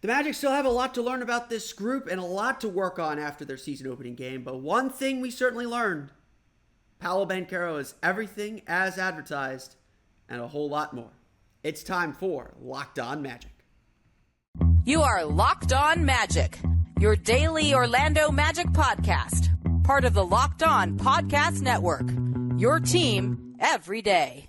The Magic still have a lot to learn about this group and a lot to work on after their season opening game, but one thing we certainly learned, Paolo Banchero is everything as advertised and a whole lot more. It's time for Locked On Magic. You are Locked On Magic, your daily Orlando Magic podcast, part of the Locked On Podcast Network, your team every day.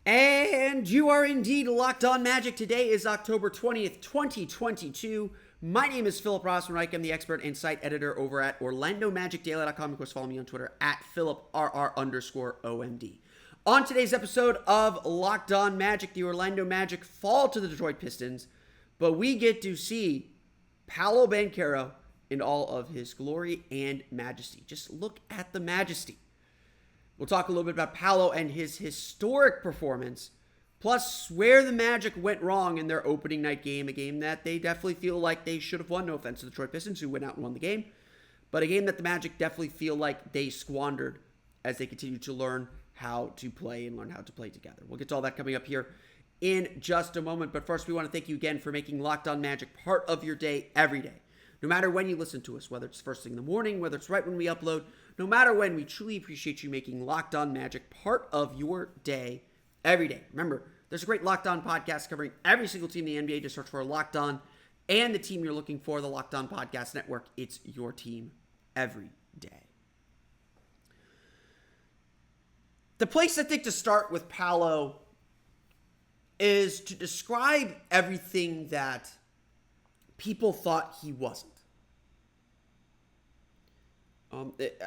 And you are indeed Locked On Magic. Today is October 20th, 2022. My name is Philip Rossman-Reich. I'm the expert and site editor over at OrlandoMagicDaily.com. Of course, follow me on Twitter at PhilipRR_OMD. On today's episode of Locked On Magic, the Orlando Magic fall to the Detroit Pistons, but we get to see Paolo Banchero in all of his glory and majesty. Just look at the majesty. We'll talk a little bit about Paolo and his historic performance, plus where the Magic went wrong in their opening night game, a game that they definitely feel like they should have won. No offense to the Detroit Pistons, who went out and won the game, but a game that the Magic definitely feel like they squandered as they continue to learn how to play and learn how to play together. We'll get to all that coming up here in just a moment, but first we want to thank you again for making Locked On Magic part of your day every day. No matter when you listen to us, whether it's first thing in the morning, whether it's right when we upload, no matter when, we truly appreciate you making Locked On Magic part of your day every day. Remember, there's a great Locked On podcast covering every single team in the NBA. Just search for Locked On and the team you're looking for, the Locked On Podcast Network. It's your team every day. The place I think to start with Paolo is to describe everything that people thought he wasn't.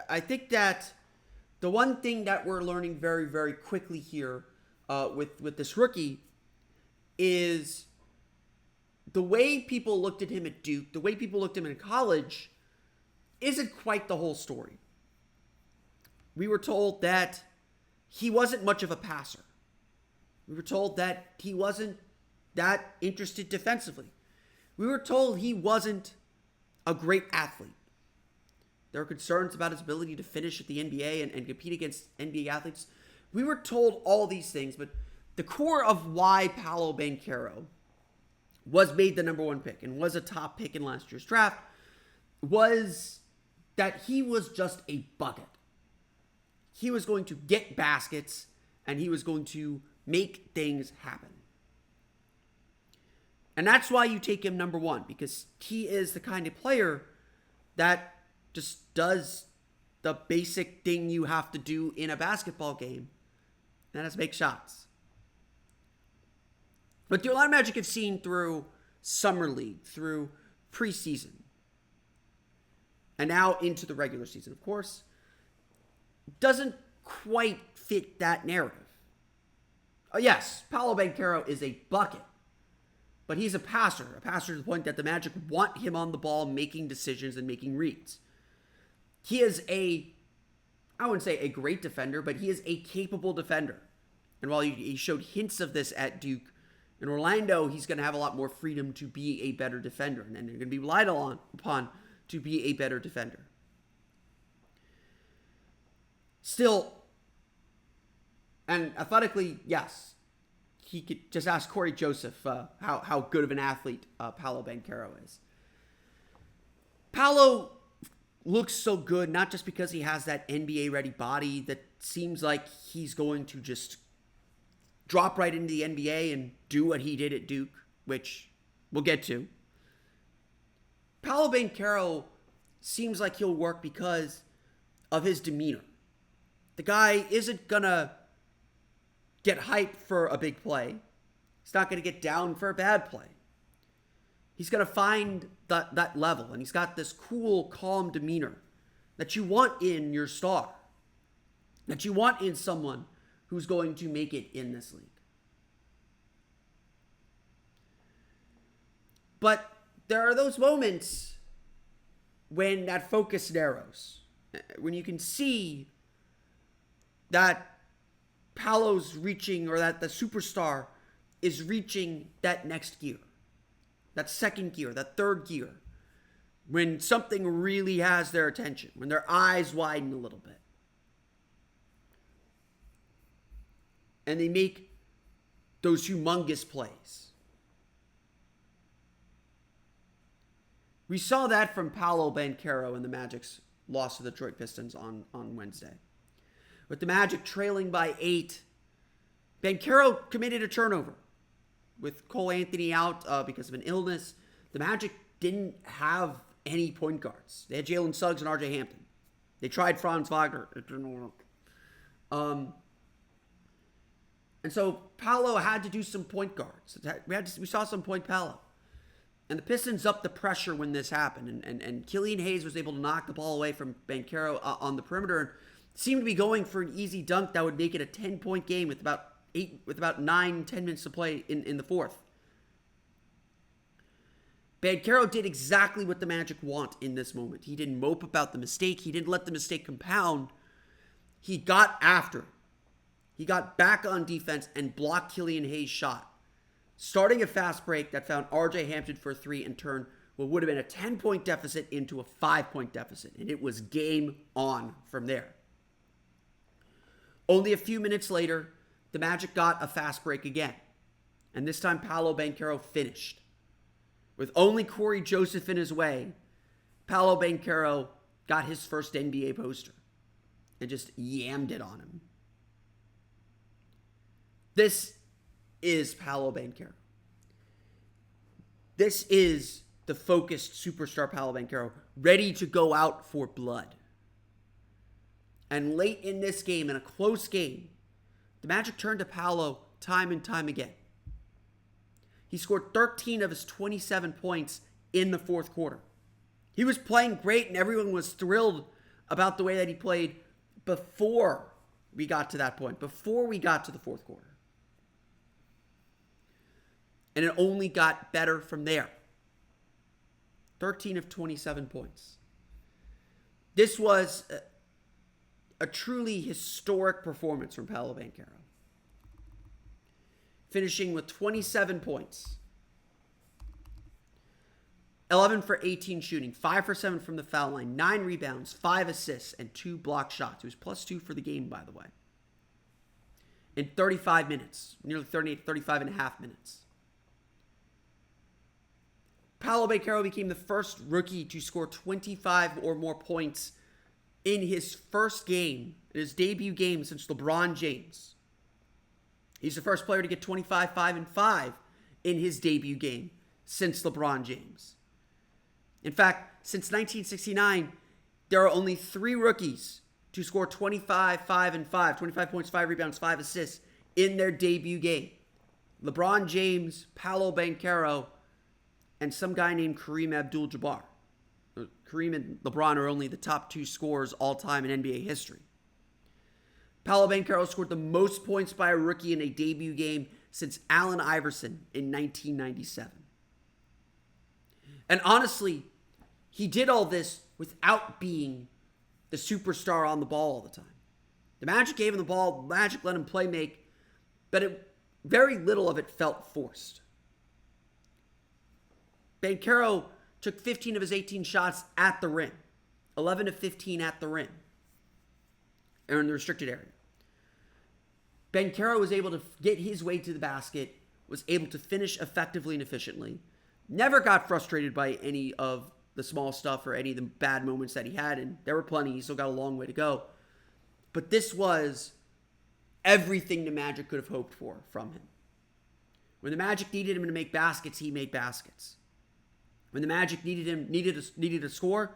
I think that the one thing that we're learning very, very quickly here with this rookie is the way people looked at him at Duke, the way people looked at him in college, isn't quite the whole story. We were told that he wasn't much of a passer. We were told that he wasn't that interested defensively. We were told he wasn't a great athlete. There were concerns about his ability to finish at the NBA and compete against NBA athletes. We were told all these things, but the core of why Paolo Banchero was made the number one pick and was a top pick in last year's draft was that he was just a bucket. He was going to get baskets and he was going to make things happen. And that's why you take him number one, because he is the kind of player that just does the basic thing you have to do in a basketball game, and that's make shots. But the Orlando Magic have seen through Summer League, through preseason, and now into the regular season, of course, doesn't quite fit that narrative. Yes, Paolo Banchero is a bucket, but he's a passer to the point that the Magic want him on the ball making decisions and making reads. He is I wouldn't say a great defender, but he is a capable defender. And while he showed hints of this at Duke, in Orlando, he's going to have a lot more freedom to be a better defender. And they're going to be relied upon to be a better defender. Still, and athletically, yes, he could just ask Corey Joseph how good of an athlete Paolo Banchero is. Paolo looks so good, not just because he has that NBA-ready body that seems like he's going to just drop right into the NBA and do what he did at Duke, which we'll get to. Paolo Banchero seems like he'll work because of his demeanor. The guy isn't going to get hyped for a big play. He's not going to get down for a bad play. He's going to find that level, and he's got this cool, calm demeanor that you want in your star, that you want in someone who's going to make it in this league. But there are those moments when that focus narrows, when you can see that Paolo's reaching, or that the superstar is reaching that next gear. that second gear, that third gear, when something really has their attention, when their eyes widen a little bit. And they make those humongous plays. We saw that from Paolo Banchero in the Magic's loss to the Detroit Pistons on Wednesday. With the Magic trailing by 8, Banchero committed a turnover. With Cole Anthony out because of an illness, the Magic didn't have any point guards. They had Jalen Suggs and R.J. Hampton. They tried Franz Wagner. It didn't work. And so Paolo had to do some point guards. We saw some point Paolo. And the Pistons upped the pressure when this happened. And Killian Hayes was able to knock the ball away from Banchero on the perimeter and seemed to be going for an easy dunk that would make it a 10-point game with about 10 minutes to play in the fourth. Banchero did exactly what the Magic want in this moment. He didn't mope about the mistake. He didn't let the mistake compound. He got after it. He got back on defense and blocked Killian Hayes' shot, starting a fast break that found R.J. Hampton for a 3 and turned what would have been a 10-point deficit into a 5-point deficit. And it was game on from there. Only a few minutes later, the Magic got a fast break again. And this time, Paolo Banchero finished. With only Corey Joseph in his way, Paolo Banchero got his first NBA poster and just yammed it on him. This is Paolo Banchero. This is the focused superstar Paolo Banchero, ready to go out for blood. And late in this game, in a close game, the Magic turned to Paolo time and time again. He scored 13 of his 27 points in the fourth quarter. He was playing great, and everyone was thrilled about the way that he played before we got to that point, before we got to the fourth quarter. And it only got better from there. 13 of 27 points. This was a truly historic performance from Paolo Banchero. Finishing with 27 points. 11 for 18 shooting. 5 for 7 from the foul line. 9 rebounds. 5 assists. And 2 blocked shots. He was +2 for the game, by the way. In 35 minutes. Nearly 35 and a half minutes. Paolo Banchero became the first rookie to score 25 or more points in his first game, in his debut game since LeBron James. He's the first player to get 25, 5, and 5 in his debut game since LeBron James. In fact, since 1969, there are only 3 rookies to score 25, 5, and 5, 25 points, 5 rebounds, 5 assists in their debut game. LeBron James, Paolo Banchero, and some guy named Kareem Abdul-Jabbar. Kareem and LeBron are only the top 2 scorers all time in NBA history. Paolo Banchero scored the most points by a rookie in a debut game since Allen Iverson in 1997. And honestly, he did all this without being the superstar on the ball all the time. The Magic gave him the ball, the Magic let him play make, but very little of it felt forced. Banchero took 15 of his 18 shots at the rim. 11 of 15 at the rim. Or in the restricted area. Banchero was able to get his way to the basket, was able to finish effectively and efficiently. Never got frustrated by any of the small stuff or any of the bad moments that he had, and there were plenty. He still got a long way to go. But this was everything the Magic could have hoped for from him. When the Magic needed him to make baskets, he made baskets. When the Magic needed a score,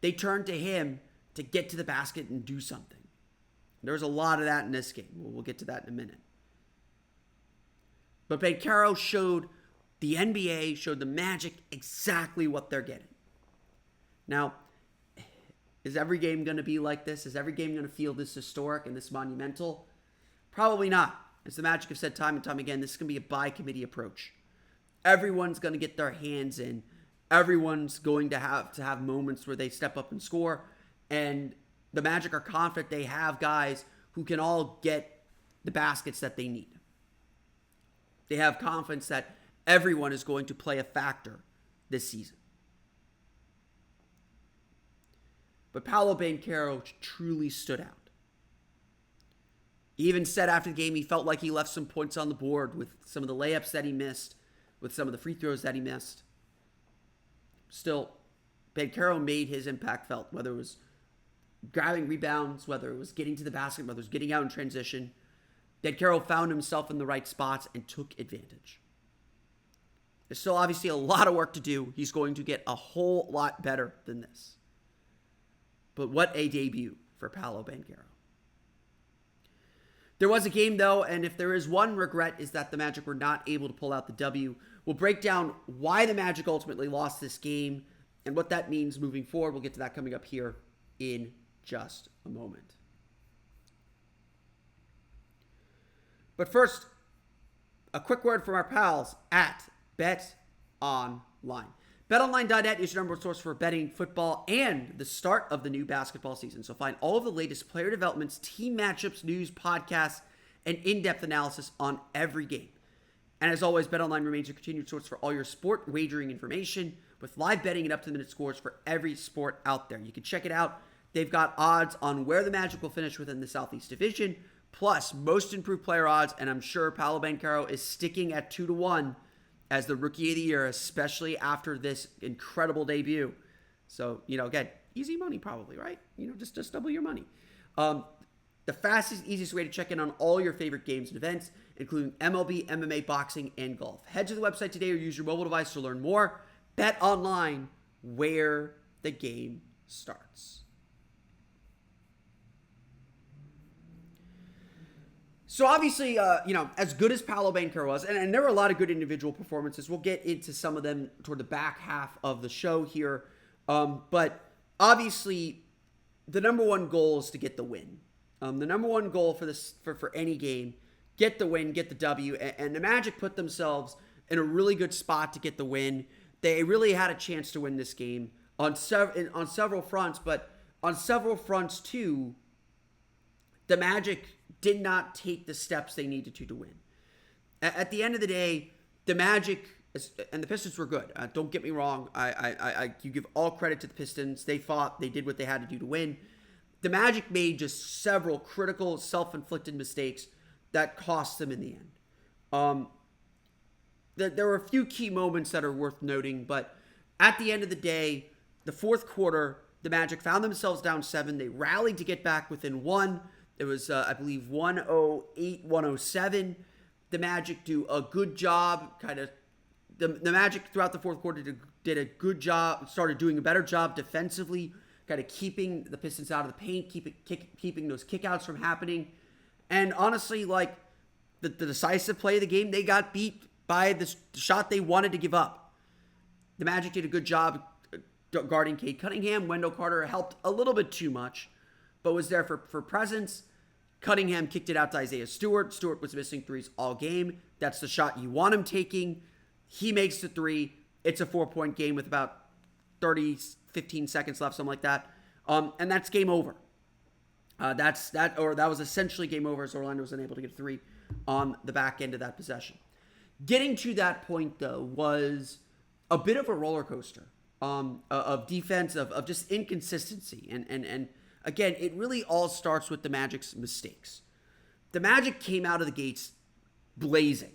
they turned to him to get to the basket and do something. There was a lot of that in this game. We'll get to that in a minute. But Banchero showed the NBA, showed the Magic exactly what they're getting. Now, is every game going to be like this? Is every game going to feel this historic and this monumental? Probably not. As the Magic have said time and time again, this is going to be a by-committee approach. Everyone's going to get their hands in. Everyone's going to have moments where they step up and score. And the Magic are confident they have guys who can all get the baskets that they need. They have confidence that everyone is going to play a factor this season. But Paolo Banchero truly stood out. He even said after the game he felt like he left some points on the board with some of the layups that he missed, with some of the free throws that he missed. Still, Banchero made his impact felt, whether it was grabbing rebounds, whether it was getting to the basket, whether it was getting out in transition. Banchero found himself in the right spots and took advantage. There's still obviously a lot of work to do. He's going to get a whole lot better than this. But what a debut for Paolo Banchero. There was a game, though, and if there is one regret, is that the Magic were not able to pull out the W. We'll break down why the Magic ultimately lost this game and what that means moving forward. We'll get to that coming up here in just a moment. But first, a quick word from our pals at BetOnline. BetOnline.net is your number one source for betting, football, and the start of the new basketball season. So find all of the latest player developments, team matchups, news, podcasts, and in-depth analysis on every game. And as always, BetOnline remains your continued source for all your sport wagering information with live betting and up-to-the-minute scores for every sport out there. You can check it out. They've got odds on where the Magic will finish within the Southeast Division, plus most improved player odds, and I'm sure Paolo Banchero is sticking at 2-1 as the Rookie of the Year, especially after this incredible debut. So, again, easy money probably, right? Just double your money. The fastest, easiest way to check in on all your favorite games and events, including MLB, MMA, boxing, and golf. Head to the website today or use your mobile device to learn more. Bet online, where the game starts. So obviously, as good as Paolo Banchero was, and there were a lot of good individual performances. We'll get into some of them toward the back half of the show here. But obviously, the number one goal is to get the win. The number one goal for any game, get the win, get the W. And the Magic put themselves in a really good spot to get the win. They really had a chance to win this game on several fronts, but on several fronts too, the Magic did not take the steps they needed to win. At the end of the day, the Magic and the Pistons were good. Don't get me wrong. You give all credit to the Pistons. They fought. They did what they had to do to win. The Magic made just several critical, self-inflicted mistakes that cost them in the end. There were a few key moments that are worth noting, but at the end of the day, the fourth quarter, the Magic found themselves down 7. They rallied to get back within 1. It was, I believe, 108-107. The Magic do a good job, the Magic throughout the fourth quarter did a good job, started doing a better job defensively, kind of keeping the Pistons out of the paint, keeping those kickouts from happening. And honestly, the decisive play of the game, they got beat by the shot they wanted to give up. The Magic did a good job guarding Cade Cunningham. Wendell Carter helped a little bit too much, but was there for presence. Cunningham kicked it out to Isaiah Stewart. Stewart was missing threes all game. That's the shot you want him taking. He makes the 3. It's a 4-point game with about 15 seconds left, something like that. And that's game over. That was essentially game over as Orlando was unable to get a 3 on the back end of that possession. Getting to that point, though, was a bit of a roller coaster of defense, of just inconsistency. And again, it really all starts with the Magic's mistakes. The Magic came out of the gates blazing.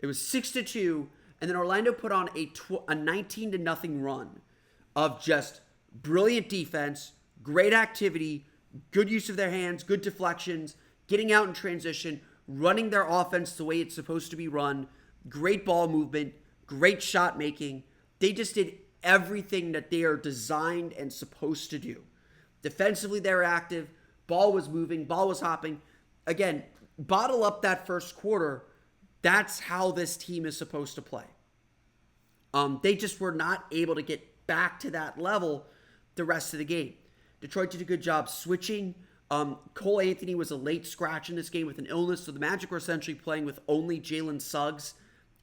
It was 6-2, and then Orlando put on a 19-0 run of just brilliant defense, great activity, good use of their hands, good deflections, getting out in transition, running their offense the way it's supposed to be run, great ball movement, great shot making. They just did everything that they are designed and supposed to do. Defensively, they were active. Ball was moving. Ball was hopping. Again, bottle up that first quarter. That's how this team is supposed to play. They just were not able to get back to that level the rest of the game. Detroit did a good job switching. Cole Anthony was a late scratch in this game with an illness, so the Magic were essentially playing with only Jalen Suggs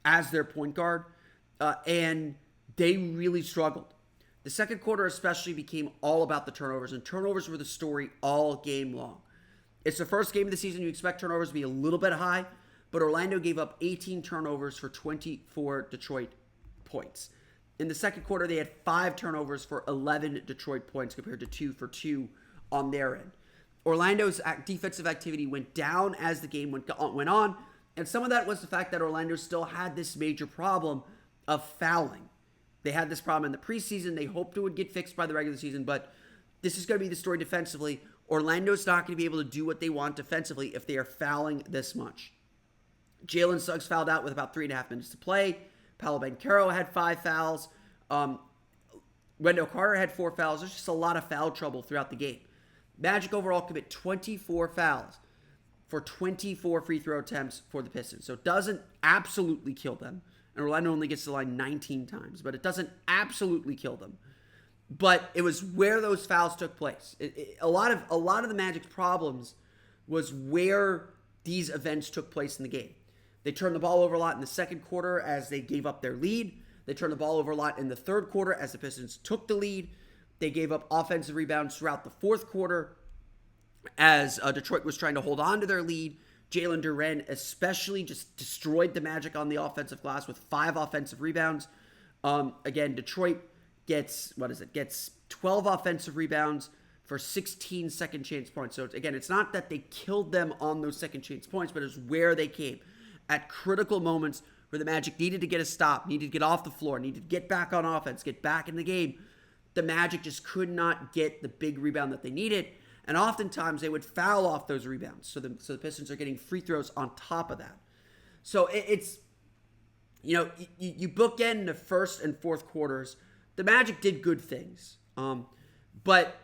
as their point guard, and they really struggled. The second quarter especially became all about the turnovers, and turnovers were the story all game long. It's the first game of the season. You expect turnovers to be a little bit high, but Orlando gave up 18 turnovers for 24 Detroit points. In the second quarter, they had 5 turnovers for 11 Detroit points compared to 2 for 2 on their end. Orlando's defensive activity went down as the game went on, and some of that was the fact that Orlando still had this major problem of fouling. They had this problem in the preseason. They hoped it would get fixed by the regular season, but this is going to be the story defensively. Orlando's not going to be able to do what they want defensively if they are fouling this much. Jalen Suggs fouled out with about 3.5 minutes to play. Paolo Banchero had 5 fouls. Wendell Carter had 4 fouls. There's just a lot of foul trouble throughout the game. Magic overall commit 24 fouls for 24 free throw attempts for the Pistons. So it doesn't absolutely kill them. And Orlando only gets to the line 19 times. But it doesn't absolutely kill them. But it was where those fouls took place. A lot of the Magic's problems was where these events took place in the game. They turned the ball over a lot in the second quarter as they gave up their lead. They turned the ball over a lot in the third quarter as the Pistons took the lead. They gave up offensive rebounds throughout the fourth quarter as Detroit was trying to hold on to their lead. Jalen Duren especially just destroyed the Magic on the offensive glass with 5 offensive rebounds. Again, Detroit gets 12 offensive rebounds for 16 second chance points. So again, it's not that they killed them on those second chance points, but it's where they came at critical moments where the Magic needed to get a stop, needed to get off the floor, needed to get back on offense, get back in the game. The Magic just could not get the big rebound that they needed, and oftentimes they would foul off those rebounds. So the Pistons are getting free throws on top of that. So it's, you bookend the first and fourth quarters. The Magic did good things, but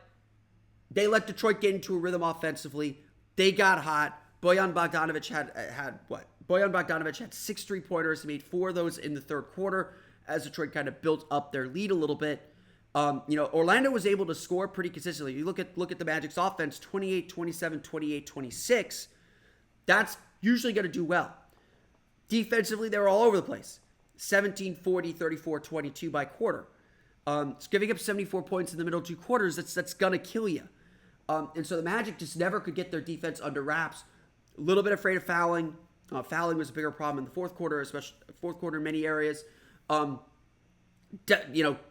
they let Detroit get into a rhythm offensively. They got hot. Bojan Bogdanovic had what? Bojan Bogdanovic had 6 3-pointers. He made 4 of those in the third quarter as Detroit kind of built up their lead a little bit. Orlando was able to score pretty consistently. You look at the Magic's offense, 28, 27, 28, 26. That's usually going to do well. Defensively, they were all over the place. 17, 40, 34, 22 by quarter. Giving up 74 points in the middle 2 quarters, that's going to kill you. And so the Magic just never could get their defense under wraps. A little bit afraid of fouling. Fouling was a bigger problem in the fourth quarter, especially fourth quarter in many areas.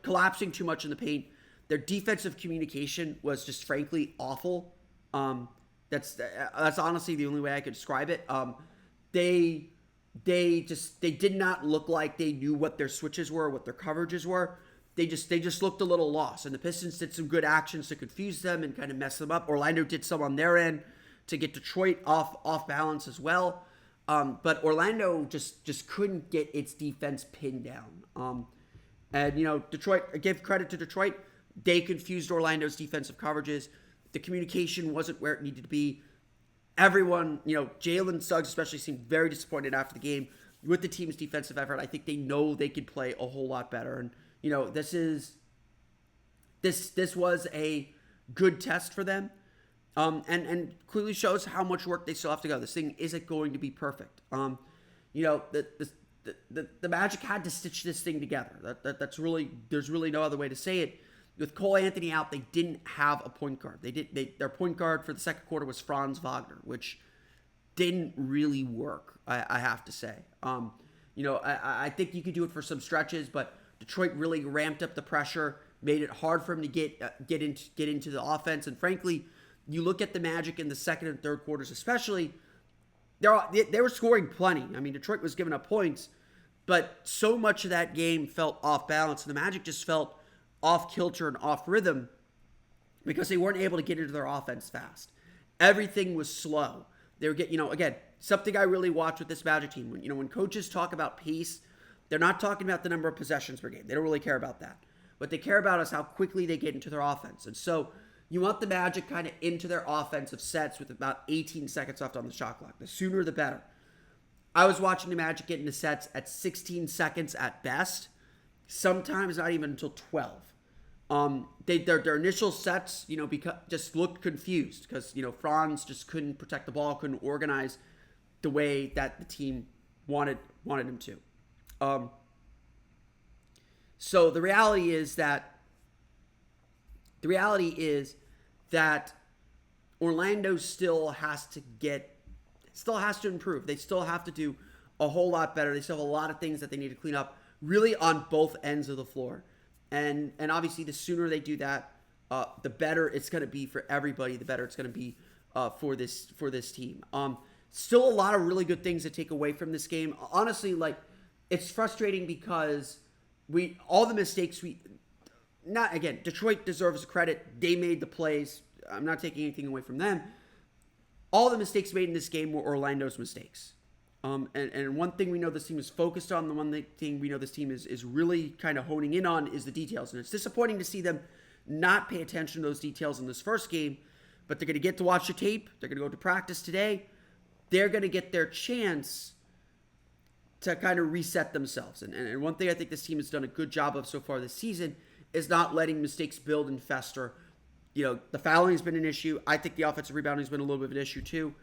Collapsing too much in the paint. Their defensive communication was just frankly awful. That's honestly the only way I could describe it. They did not look like they knew what their switches were, what their coverages were. They just looked a little lost. And the Pistons did some good actions to confuse them and kind of mess them up. Orlando did some on their end to get Detroit off balance as well. But Orlando just couldn't get its defense pinned down. Detroit, I give credit to Detroit. They confused Orlando's defensive coverages. The communication wasn't where it needed to be. Everyone, Jalen Suggs especially seemed very disappointed after the game with the team's defensive effort. I think they know they could play a whole lot better. And, this was a good test for them. And clearly shows how much work they still have to go. This thing isn't going to be perfect. The Magic had to stitch this thing together. There's really no other way to say it. With Cole Anthony out, they didn't have a point guard. Their point guard for the second quarter was Franz Wagner, which didn't really work. I have to say. I think you could do it for some stretches, but Detroit really ramped up the pressure, made it hard for him to get into the offense, and frankly. You look at the Magic in the second and third quarters especially, they were scoring plenty. I mean, Detroit was giving up points, but so much of that game felt off balance, and the Magic just felt off kilter and off rhythm because they weren't able to get into their offense fast. Everything was slow. They were again, something I really watch with this Magic team. When coaches talk about pace, they're not talking about the number of possessions per game. They don't really care about that. What they care about is how quickly they get into their offense. And so you want the Magic kind of into their offensive sets with about 18 seconds left on the shot clock. The sooner, the better. I was watching the Magic get into sets at 16 seconds at best. Sometimes not even until 12. Their initial sets, just looked confused because, Franz just couldn't protect the ball, couldn't organize the way that the team wanted him to. So the reality is that Orlando still has to get still has to improve. They still have to do a whole lot better. They still have a lot of things that they need to clean up, really on both ends of the floor. And obviously, the sooner they do that, the better it's going to be for everybody. The better it's going to be for this team. Still a lot of really good things to take away from this game. Honestly, like, it's frustrating because all the mistakes Detroit deserves credit. They made the plays. I'm not taking anything away from them. All the mistakes made in this game were Orlando's mistakes. And one thing we know this team is focused on, the one thing we know this team is really kind of honing in on is the details. And it's disappointing to see them not pay attention to those details in this first game, but they're going to get to watch the tape. They're going to go to practice today. They're going to get their chance to kind of reset themselves. And one thing I think this team has done a good job of so far this season is not letting mistakes build and fester. The fouling has been an issue. I think the offensive rebounding has been a little bit of an issue too.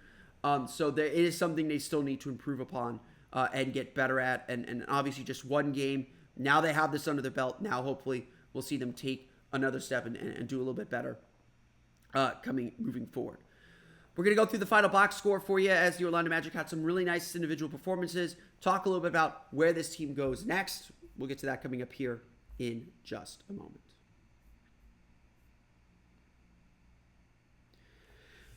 So it is something they still need to improve upon and get better at. And obviously just one game. Now they have this under their belt. Now hopefully we'll see them take another step and do a little bit better moving forward. We're going to go through the final box score for you as the Orlando Magic had some really nice individual performances. Talk a little bit about where this team goes next. We'll get to that coming up here in just a moment.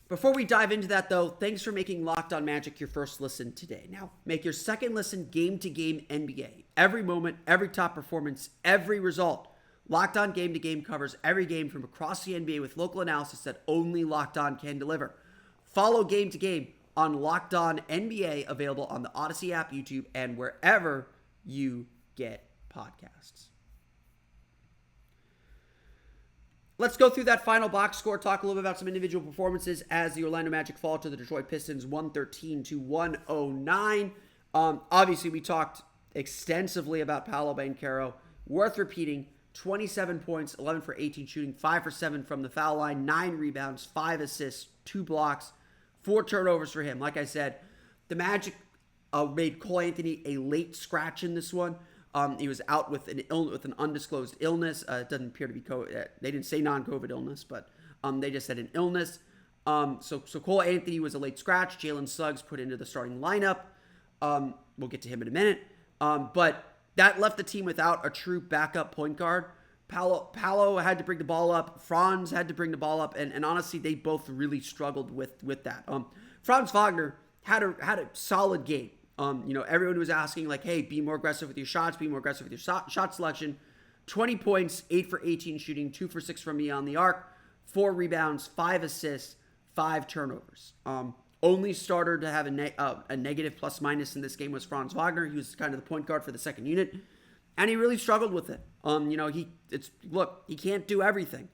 Before we dive into that, though, thanks for making Locked On Magic your first listen today. Now, make your second listen game-to-game NBA. Every moment, every top performance, every result. Locked On Game to Game covers every game from across the NBA with local analysis that only Locked On can deliver. Follow Game to Game on Locked On NBA, available on the Odyssey app, YouTube, and wherever you get podcasts. Let's go through that final box score, talk a little bit about some individual performances as the Orlando Magic fall to the Detroit Pistons 113-109. Obviously, we talked extensively about Paolo Banchero. Worth repeating, 27 points, 11 for 18 shooting, 5 for 7 from the foul line, 9 rebounds, 5 assists, 2 blocks, 4 turnovers for him. Like I said, the Magic made Cole Anthony a late scratch in this one. He was out with an undisclosed illness. It doesn't appear to be COVID. They didn't say non-COVID illness, but they just said an illness. So Cole Anthony was a late scratch. Jalen Suggs put into the starting lineup. We'll get to him in a minute. But that left the team without a true backup point guard. Paolo had to bring the ball up. Franz had to bring the ball up. And honestly, they both really struggled with that. Franz Wagner had a solid game. Everyone was asking, like, hey, be more aggressive with your shots, be more aggressive with your shot selection. 20 points, 8 for 18 shooting, 2 for 6 from beyond the arc, 4 rebounds, 5 assists, 5 turnovers. Only starter to have a negative plus-minus in this game was Franz Wagner. He was kind of the point guard for the second unit, and he really struggled with it. He can't do everything.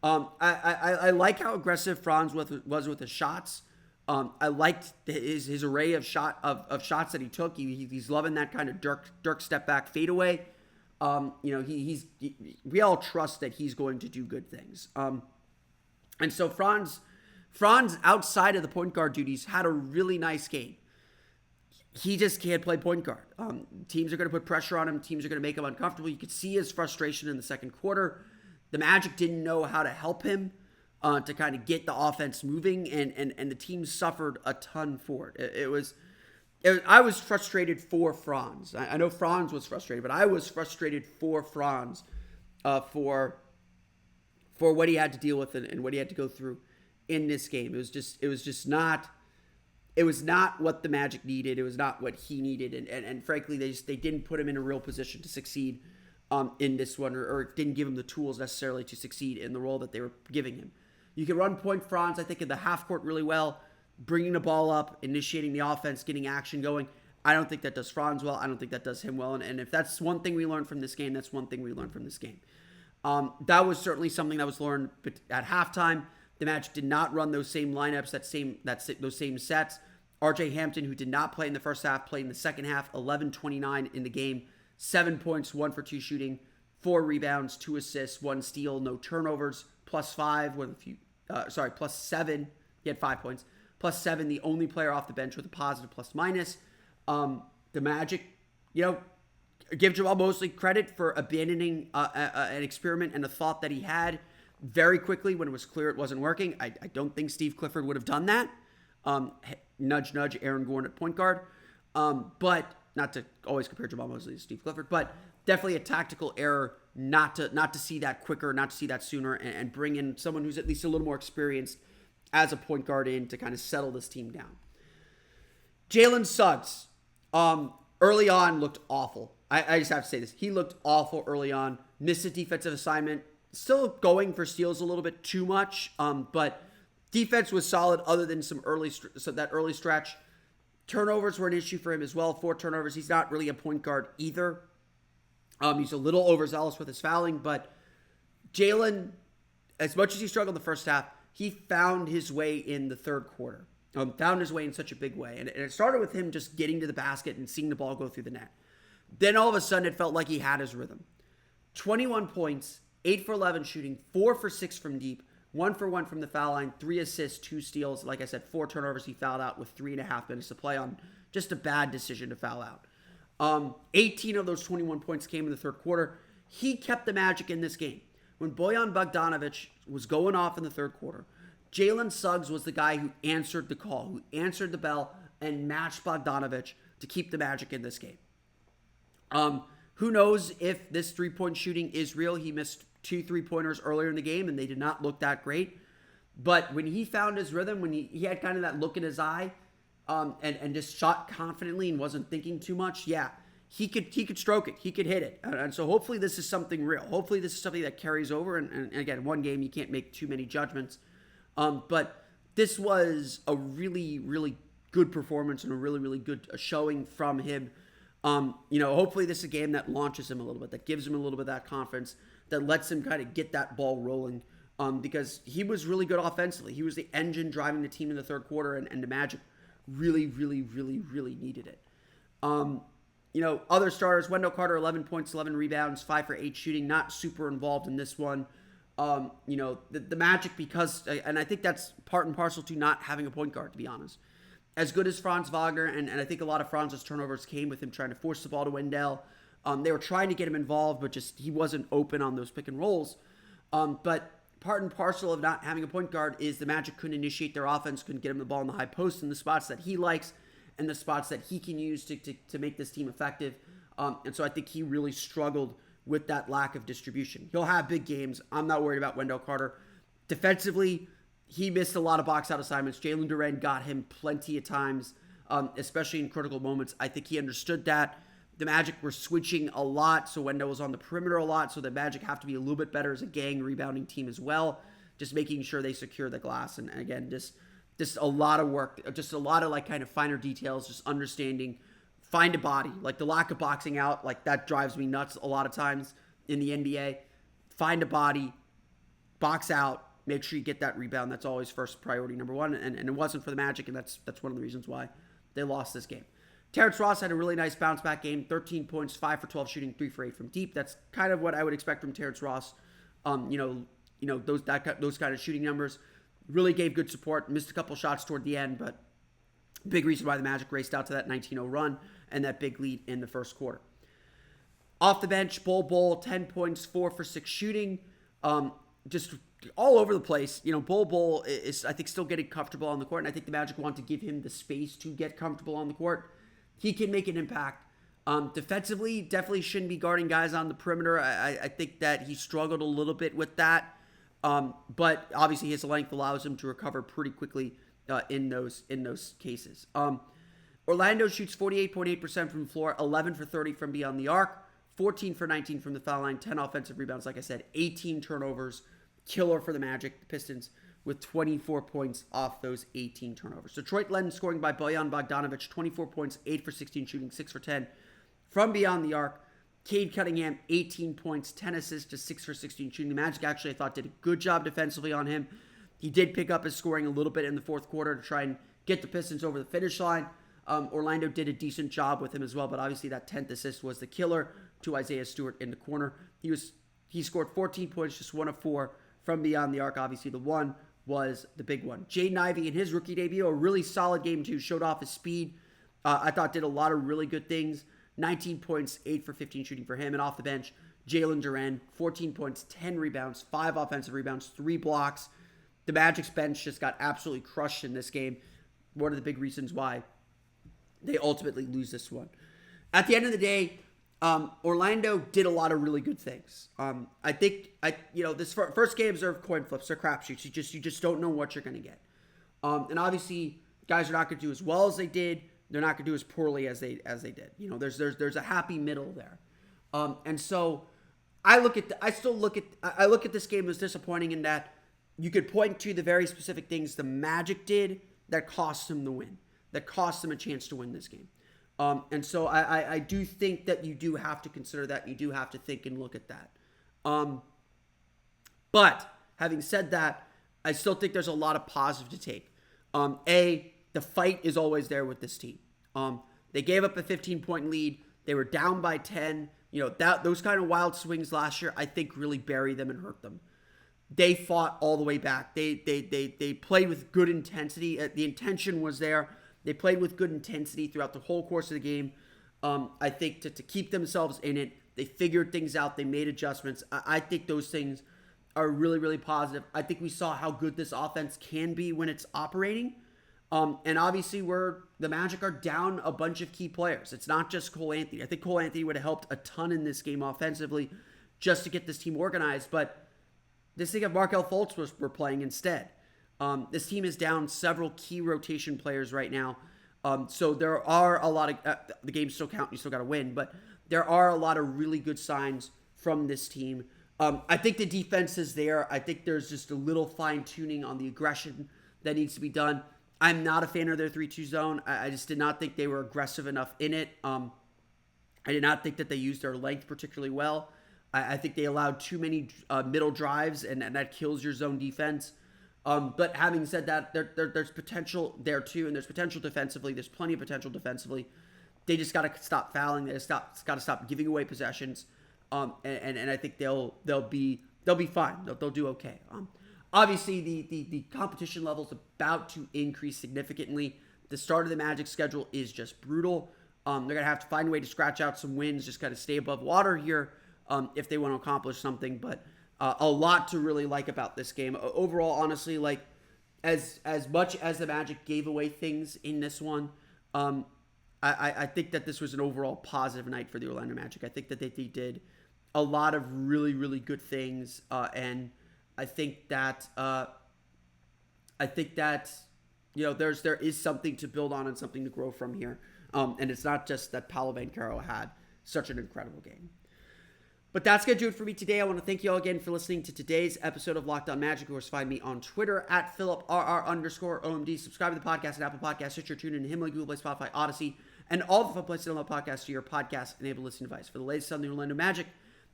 I like how aggressive Franz was with his shots. I liked his array of shots that he took. He's loving that kind of Dirk step back fadeaway. We all trust that he's going to do good things. And so Franz, outside of the point guard duties, had a really nice game. He just can't play point guard. Teams are going to put pressure on him. Teams are going to make him uncomfortable. You could see his frustration in the second quarter. The Magic didn't know how to help him to kind of get the offense moving, and the team suffered a ton for it. I was frustrated for Franz. I know Franz was frustrated, but I was frustrated for Franz for what he had to deal with and what he had to go through in this game. It was not what the Magic needed. It was not what he needed, and frankly, they didn't put him in a real position to succeed in this one, or didn't give him the tools necessarily to succeed in the role that they were giving him. You can run point Franz, I think, in the half court really well, bringing the ball up, initiating the offense, getting action going. I don't think that does Franz well. I don't think that does him well. And if that's one thing we learned from this game, that's one thing we learned from this game. That was certainly something that was learned at halftime. The Magic did not run those same lineups, those same sets. RJ Hampton, who did not play in the first half, played in the second half, 11-29 in the game, 7 points, 1 for 2 shooting, 4 rebounds, 2 assists, 1 steal, no turnovers, +5 with +7. He had 5 points. +7, the only player off the bench with a positive plus-minus. The Magic, give Jamal Mosley credit for abandoning an experiment and a thought that he had very quickly when it was clear it wasn't working. I don't think Steve Clifford would have done that. Nudge, nudge, Aaron Gordon at point guard. But not to always compare Jamal Mosley to Steve Clifford, but definitely a tactical error not to see that quicker, not to see that sooner, and bring in someone who's at least a little more experienced as a point guard in to kind of settle this team down. Jalen Suggs, early on looked awful. I just have to say this. He looked awful early on. Missed a defensive assignment. Still going for steals a little bit too much, but defense was solid other than that early stretch. Turnovers were an issue for him as well. 4 turnovers. He's not really a point guard either. He's a little overzealous with his fouling, but Jalen, as much as he struggled in the first half, he found his way in the third quarter. Found his way in such a big way. And it started with him just getting to the basket and seeing the ball go through the net. Then all of a sudden, it felt like he had his rhythm. 21 points, 8 for 11 shooting, 4 for 6 from deep, 1 for 1 from the foul line, 3 assists, 2 steals. Like I said, 4 turnovers. He fouled out with 3.5 minutes to play on just a bad decision to foul out. 18 of those 21 points came in the third quarter. He kept the magic in this game. When Bojan Bogdanovic was going off in the third quarter, Jalen Suggs was the guy who answered the call, who answered the bell, and matched Bogdanovic to keep the magic in this game. Who knows if this three-point shooting is real? He missed 2 3-pointers earlier in the game, and they did not look that great. But when he found his rhythm, when he had kind of that look in his eye, and just shot confidently and wasn't thinking too much, yeah, he could stroke it. He could hit it. And so hopefully this is something real. Hopefully this is something that carries over. And again, one game, you can't make too many judgments. But this was a really, really good performance and a really, really good showing from him. Hopefully this is a game that launches him a little bit, that gives him a little bit of that confidence, that lets him kind of get that ball rolling. Because he was really good offensively. He was the engine driving the team in the third quarter, and the Magic really, really, really, really needed it. Other starters, Wendell Carter, 11 points, 11 rebounds, 5 for 8 shooting, not super involved in this one. The Magic, because, and I think that's part and parcel to not having a point guard, to be honest. As good as Franz Wagner, and I think a lot of Franz's turnovers came with him trying to force the ball to Wendell. They were trying to get him involved, but just he wasn't open on those pick and rolls. But part and parcel of not having a point guard is the Magic couldn't initiate their offense, couldn't get him the ball in the high post in the spots that he likes and the spots that he can use to make this team effective. And so I think he really struggled with that lack of distribution. He'll have big games. I'm not worried about Wendell Carter. Defensively, he missed a lot of box-out assignments. Jalen Duren got him plenty of times, especially in critical moments. I think he understood that. The Magic were switching a lot, so Wendell was on the perimeter a lot, so the Magic have to be a little bit better as a gang rebounding team as well, just making sure they secure the glass. And again, just a lot of work, just a lot of like kind of finer details, just understanding, find a body. Like the lack of boxing out, like that drives me nuts a lot of times in the NBA. Find a body, box out, make sure you get that rebound. That's always first priority, number one, and it wasn't for the Magic, and that's one of the reasons why they lost this game. Terence Ross had a really nice bounce-back game, 13 points, 5 for 12 shooting, 3 for 8 from deep. That's kind of what I would expect from Terence Ross. Those kind of shooting numbers. Really gave good support, missed a couple shots toward the end, but big reason why the Magic raced out to that 19-0 run and that big lead in the first quarter. Off the bench, Bol, 10 points, 4 for 6 shooting. Just all over the place. Bol is, I think, still getting comfortable on the court, and I think the Magic want to give him the space to get comfortable on the court. He can make an impact. Defensively, definitely shouldn't be guarding guys on the perimeter. I think that he struggled a little bit with that. But obviously his length allows him to recover pretty quickly in those cases. Orlando shoots 48.8% from the floor, 11 for 30 from beyond the arc, 14 for 19 from the foul line, 10 offensive rebounds, like I said, 18 turnovers. Killer for the Magic, the Pistons, with 24 points off those 18 turnovers. Detroit led in scoring by Bojan Bogdanovic, 24 points, 8 for 16 shooting, 6 for 10 from beyond the arc. Cade Cunningham, 18 points, 10 assists to 6 for 16 shooting. The Magic actually, I thought, did a good job defensively on him. He did pick up his scoring a little bit in the fourth quarter to try and get the Pistons over the finish line. Orlando did a decent job with him as well, but obviously that 10th assist was the killer to Isaiah Stewart in the corner. He scored 14 points, just 1 of 4 from beyond the arc. Obviously, the one was the big one. Jaden Ivey in his rookie debut, a really solid game too, showed off his speed. I thought did a lot of really good things. 19 points, 8 for 15 shooting for him. And off the bench, Jalen Duren, 14 points, 10 rebounds, 5 offensive rebounds, 3 blocks. The Magic's bench just got absolutely crushed in this game. one of the big reasons why they ultimately lose this one. At the end of the day, Orlando did a lot of really good things. I think this first games are coin flips, they're crapshoots. You just don't know what you're going to get. And obviously, guys are not going to do as well as they did. They're not going to do as poorly as they did. There's a happy middle there. And so I look at this game as disappointing in that you could point to the very specific things the Magic did that cost them the win, that cost them a chance to win this game. And so I do think that you do have to consider that. You do have to think and look at that. But having said that, I still think there's a lot of positive to take. The fight is always there with this team. They gave up a 15-point lead. They were down by 10. Those kind of wild swings last year, I think, really buried them and hurt them. They fought all the way back. They played with good intensity. The intention was there. They played with good intensity throughout the whole course of the game. I think to keep themselves in it, they figured things out. They made adjustments. I think those things are really, really positive. I think we saw how good this offense can be when it's operating. And obviously, the Magic are down a bunch of key players. It's not just Cole Anthony. I think Cole Anthony would have helped a ton in this game offensively just to get this team organized. But this thing of Markelle Fultz were playing instead. This team is down several key rotation players right now. So there are a lot of the games still count. You still got to win, but there are a lot of really good signs from this team. I think the defense is there. I think there's just a little fine tuning on the aggression that needs to be done. I'm not a fan of their 3-2 zone. I just did not think they were aggressive enough in it. I did not think that they used their length particularly well. I think they allowed too many middle drives, and that kills your zone defense. But having said that, there's potential there too, and there's potential defensively. There's plenty of potential defensively. They just got to stop fouling. They just got to stop giving away possessions. And I think they'll be fine. They'll do okay. Obviously, the competition level is about to increase significantly. The start of the Magic schedule is just brutal. They're going to have to find a way to scratch out some wins, just kind of stay above water here if they want to accomplish something. But a lot to really like about this game. Overall, honestly, like as much as the Magic gave away things in this one, I think that this was an overall positive night for the Orlando Magic. I think that they did a lot of really, really good things, and I think that there is something to build on and something to grow from here. And it's not just that Paolo Banchero had such an incredible game. But that's going to do it for me today. I want to thank you all again for listening to today's episode of Locked On Magic. Of course, find me on Twitter at @PhilipRR_OMD. Subscribe to the podcast at Apple Podcasts, Stitcher, TuneIn, Himalaya, Google Play, Spotify, Odyssey, and all the fun places to download podcasts to your podcast-enabled listening device. For the latest on the Orlando Magic,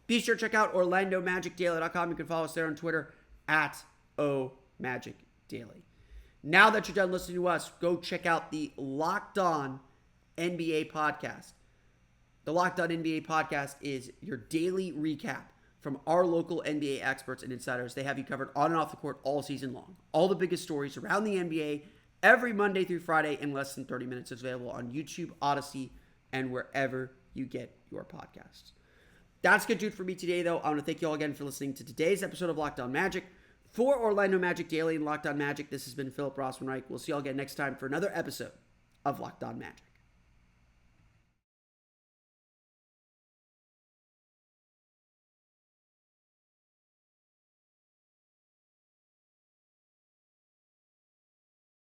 be sure to check out OrlandoMagicDaily.com. You can follow us there on Twitter at OMagicDaily. Now that you're done listening to us, go check out the Locked On NBA podcast. The Locked On NBA podcast is your daily recap from our local NBA experts and insiders. They have you covered on and off the court all season long. All the biggest stories around the NBA every Monday through Friday in less than 30 minutes. It's available on YouTube, Odyssey, and wherever you get your podcasts. That's going to do it for me today, though. I want to thank you all again for listening to today's episode of Locked On Magic. For Orlando Magic Daily and Locked On Magic, this has been Philip Rossman-Reich. We'll see you all again next time for another episode of Locked On Magic.